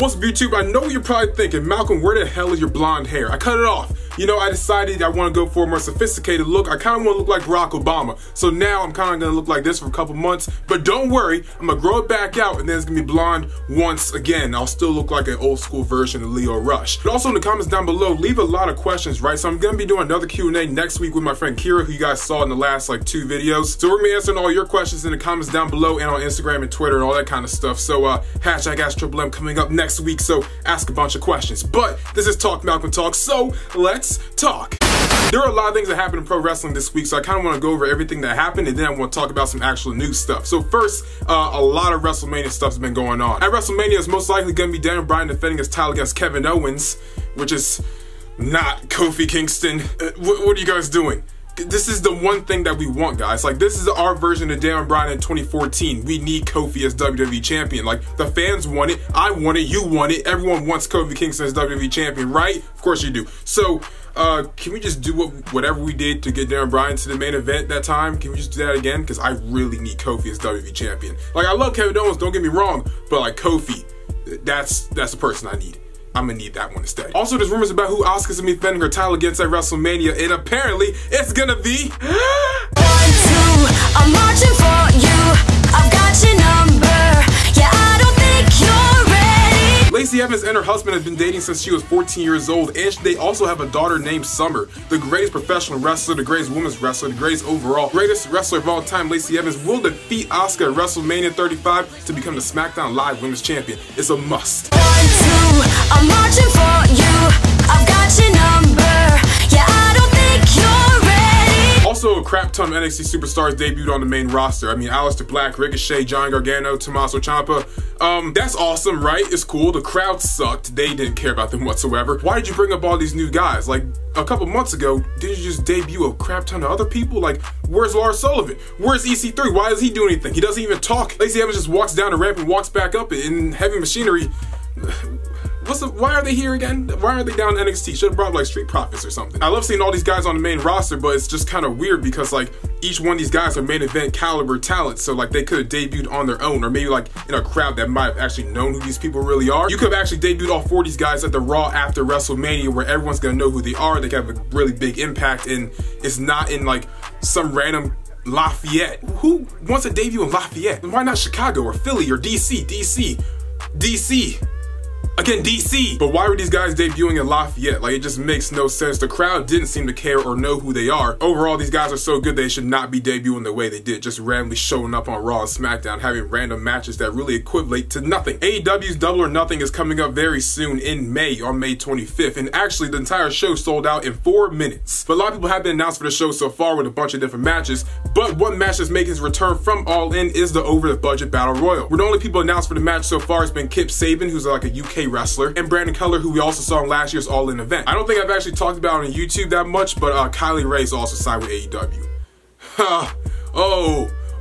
What's up, YouTube? I know you're probably thinking, Malcolm, where the hell is your blonde hair? I cut it off. You know, I decided I want to go for a more sophisticated look. I kind of want to look like Barack Obama. So now I'm kind of going to look like this for a couple months. But don't worry, I'm going to grow it back out and then it's going to be blonde once again. I'll still look like an old school version of Leo Rush. But also in the comments down below, leave a lot of questions, right? So I'm going to be doing another Q&A next week with my friend Kira, who you guys saw in the last like 2 videos. So we're going to be answering all your questions in the comments down below and on Instagram and Twitter and all that kind of stuff. So hashtag AskTripleM coming up next week. So ask a bunch of questions. But this is Talk Malcolm Talk. So let's talk. There are a lot of things that happened in pro wrestling this week, so I kind of want to go over everything that happened, and then I want to talk about some actual new stuff. So first, a lot of WrestleMania stuff's been going on. At WrestleMania, it's most likely going to be Daniel Bryan defending his title against Kevin Owens, which is not Kofi Kingston. What are you guys doing? This is the one thing that we want, guys. Like, this is our version of Daniel Bryan in 2014. We need Kofi as WWE champion. Like, the fans want it, I want it, you want it. Everyone wants Kofi Kingston as WWE champion, right? Of course you do. So, can we just do whatever we did to get Daniel Bryan to the main event that time? Can we just do that again? Because I really need Kofi as WWE champion. Like, I love Kevin Owens, don't get me wrong, but like Kofi, that's the person I need. I'm gonna need that one instead. Also, there's rumors about who Asuka's gonna be defending her title against at WrestleMania, and apparently it's gonna be 1, 2, I'm marching for you. I've got your number. Yeah, I don't think you're ready. Lacey Evans and her husband have been dating since she was 14 years old, and they also have a daughter named Summer. The greatest professional wrestler, the greatest women's wrestler, the greatest overall greatest wrestler of all time, Lacey Evans will defeat Asuka at WrestleMania 35 to become the SmackDown Live Women's Champion. It's a must. 1, 2, I'm marching for you. I've got your number. Yeah, I don't think you're ready. Also, a crap ton of NXT superstars debuted on the main roster. I mean, Aleister Black, Ricochet, Johnny Gargano, Tommaso Ciampa. That's awesome, right? It's cool. The crowd sucked. They didn't care about them whatsoever. Why did you bring up all these new guys? Like, a couple months ago, didn't you just debut a crap ton of other people? Like, where's Lars Sullivan? Where's EC3? Why does he do anything? He doesn't even talk. Lacey Evans just walks down the ramp and walks back up in Heavy Machinery. Why are they here again? Why are they down in NXT? Should have brought like Street Profits or something. I love seeing all these guys on the main roster, but it's just kind of weird because like each one of these guys are main event caliber talent, so like they could have debuted on their own, or maybe like in a crowd that might have actually known who these people really are. You could have actually debuted all 4 of these guys at the Raw after WrestleMania, where everyone's gonna know who they are. They can have a really big impact, and it's not in like some random Lafayette. Who wants a debut in Lafayette? Why not Chicago or Philly or DC? DC. Again, DC. But why were these guys debuting in Lafayette? Like, it just makes no sense. The crowd didn't seem to care or know who they are. Overall, these guys are so good they should not be debuting the way they did, just randomly showing up on Raw and SmackDown, having random matches that really equivalent to nothing. AEW's Double or Nothing is coming up very soon in May, on May 25th, and actually the entire show sold out in 4 minutes. But a lot of people have been announced for the show so far with a bunch of different matches, but one match that's making its return from All In is the Over the Budget Battle Royal, where the only people announced for the match so far has been Kip Sabian, who's like a UK wrestler, and Brandon Cutler, who we also saw in last year's All In event. I don't think I've actually talked about it on YouTube that much, but Kylie Rae's also signed with AEW.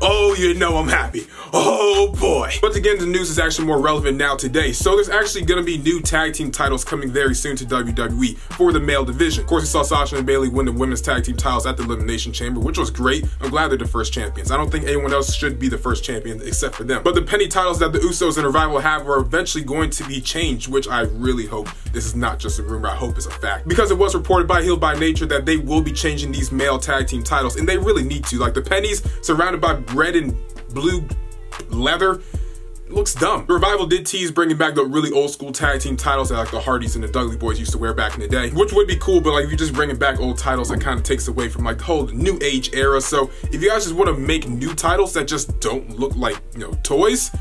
Oh, you know I'm happy. Oh boy. But again, the news is actually more relevant now today. So there's actually gonna be new tag team titles coming very soon to WWE for the male division. Of course, we saw Sasha and Bayley win the women's tag team titles at the Elimination Chamber, which was great. I'm glad they're the first champions. I don't think anyone else should be the first champion except for them. But the penny titles that the Usos and Revival have are eventually going to be changed, which I really hope this is not just a rumor. I hope it's a fact. Because it was reported by Heel by Nature that they will be changing these male tag team titles, and they really need to. Like, the pennies surrounded by red and blue leather, it looks dumb. The Revival did tease bringing back the really old school tag team titles that like the Hardys and the Dudley Boys used to wear back in the day, which would be cool, but like if you're just bringing back old titles, that kind of takes away from like the whole new age era. So if you guys just want to make new titles that just don't look like, you know, toys,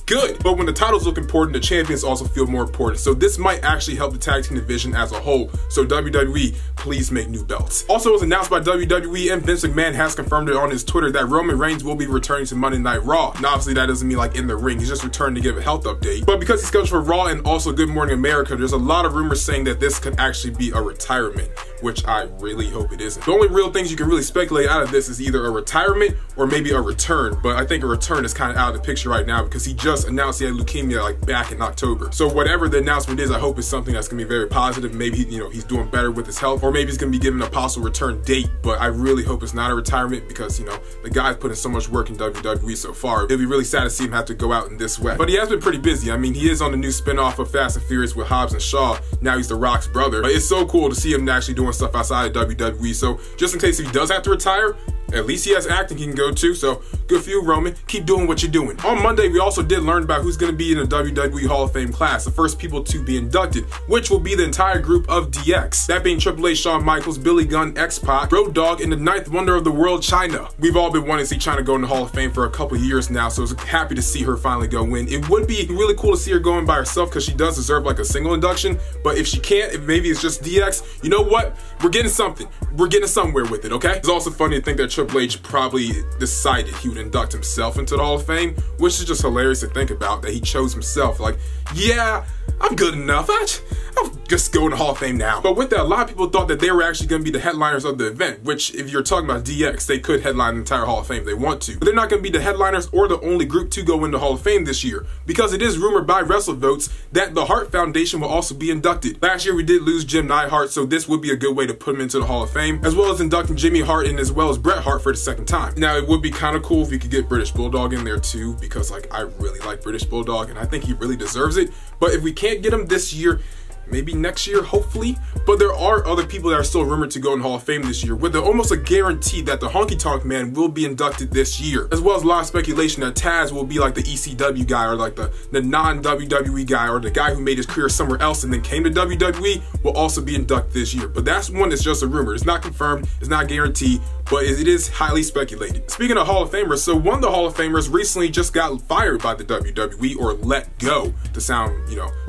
good. But when the titles look important, the champions also feel more important. So this might actually help the tag team division as a whole. So WWE, please make new belts. Also, it was announced by WWE, and Vince McMahon has confirmed it on his Twitter, that Roman Reigns will be returning to Monday Night Raw. Now, obviously, that doesn't mean like in the ring. He's just returning to give a health update. But because he's scheduled for Raw and also Good Morning America, there's a lot of rumors saying that this could actually be a retirement, which I really hope it isn't. The only real things you can really speculate out of this is either a retirement or maybe a return, but I think a return is kind of out of the picture right now because he just announced he had leukemia like back in October. So whatever the announcement is, I hope it's something that's gonna be very positive. Maybe he's doing better with his health, or maybe he's gonna be given a possible return date, but I really hope it's not a retirement because the guy's put in so much work in WWE so far. It'll be really sad to see him have to go out in this way. But he has been pretty busy. I mean, he is on the new spin-off of Fast and Furious with Hobbs and Shaw. Now he's The Rock's brother. But it's so cool to see him actually doing stuff outside of WWE. So just in case if he does have to retire, at least he has acting he can go to, so good for you, Roman. Keep doing what you're doing. On Monday, we also did learn about who's going to be in the WWE Hall of Fame class, the first people to be inducted, which will be the entire group of DX. That being Triple H, Shawn Michaels, Billy Gunn, X-Pac, Road Dogg, and the ninth wonder of the world, Chyna. We've all been wanting to see Chyna go in the Hall of Fame for a couple years now, so I was happy to see her finally go in. It would be really cool to see her go in by herself because she does deserve like a single induction, but if she can't, if maybe it's just DX, you know what? We're getting something. We're getting somewhere with it, okay? It's also funny to think that Triple H probably decided he would induct himself into the Hall of Fame, which is just hilarious to think about, that he chose himself. Like, yeah, I'm good enough. I'll just go in the Hall of Fame now. But with that, a lot of people thought that they were actually going to be the headliners of the event, which if you're talking about DX, they could headline the entire Hall of Fame if they want to. But they're not going to be the headliners or the only group to go into the Hall of Fame this year, because it is rumored by WrestleVotes that the Hart Foundation will also be inducted. Last year we did lose Jim Neidhart, so this would be a good way to put him into the Hall of Fame, as well as inducting Jimmy Hart and as well as Bret Hart for the second time. Now it would be kind of cool if you could get British Bulldog in there too, because like I really like British Bulldog and I think he really deserves it. But if we can't get him this year, maybe next year, hopefully. But there are other people that are still rumored to go in the Hall of Fame this year, with almost a guarantee that the Honky Tonk Man will be inducted this year, as well as a lot of speculation that Taz will be like the ECW guy, or like the non-WWE guy, or the guy who made his career somewhere else and then came to WWE will also be inducted this year. But that's one that's just a rumor. It's not confirmed, it's not guaranteed, but it is highly speculated. Speaking of Hall of Famers, so one of the Hall of Famers recently just got fired by the WWE, or let go, to sound,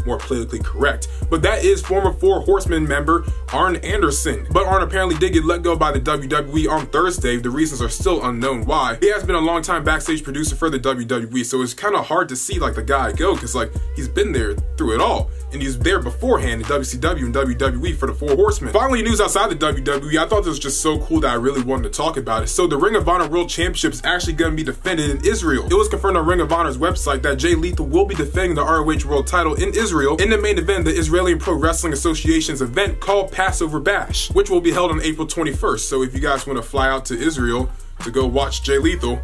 more politically correct. But that is former Four Horsemen member Arn Anderson. But Arn apparently did get let go by the WWE on Thursday. The reasons are still unknown why. He has been a long time backstage producer for the WWE, so it's kind of hard to see like the guy go, because like he's been there through it all. And he's there beforehand in WCW and WWE for the Four Horsemen. Finally, news outside the WWE, I thought this was just so cool that I really wanted to talk about it. So the Ring of Honor World Championship is actually going to be defended in Israel. It was confirmed on Ring of Honor's website that Jay Lethal will be defending the ROH World title in Israel in the main event, the Israeli Pro Wrestling Association's event called Passover Bash, which will be held on April 21st. So if you guys want to fly out to Israel to go watch Jay Lethal,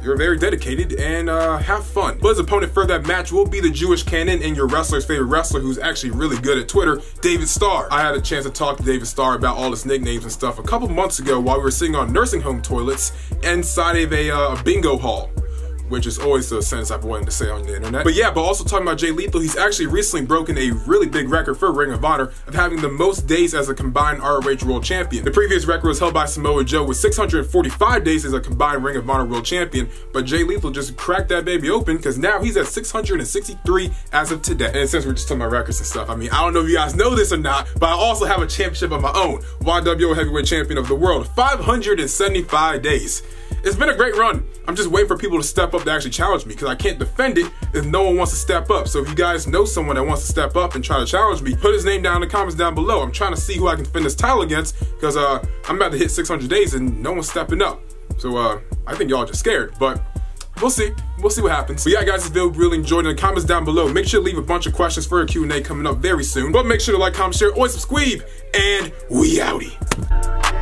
you're very dedicated and have fun. But his opponent for that match will be the Jewish Canon and your wrestler's favorite wrestler, who's actually really good at Twitter, David Starr. I had a chance to talk to David Starr about all his nicknames and stuff a couple months ago while we were sitting on nursing home toilets inside of a bingo hall, which is always the sentence I've wanted to say on the internet. But yeah, but also talking about Jay Lethal, he's actually recently broken a really big record for Ring of Honor of having the most days as a combined ROH World Champion. The previous record was held by Samoa Joe with 645 days as a combined Ring of Honor World Champion, but Jay Lethal just cracked that baby open because now he's at 663 as of today. And since we're just talking about records and stuff, I mean, I don't know if you guys know this or not, but I also have a championship of my own, YWO Heavyweight Champion of the World, 575 days. It's been a great run. I'm just waiting for people to step up to actually challenge me, because I can't defend it if no one wants to step up. So if you guys know someone that wants to step up and try to challenge me, put his name down in the comments down below. I'm trying to see who I can defend this title against, because I'm about to hit 600 days and no one's stepping up. So I think y'all just scared, but we'll see. We'll see what happens. But yeah, guys, this video really enjoyed. In the comments down below, make sure to leave a bunch of questions for a Q&A coming up very soon. But make sure to like, comment, share, always subscribe, and we outie.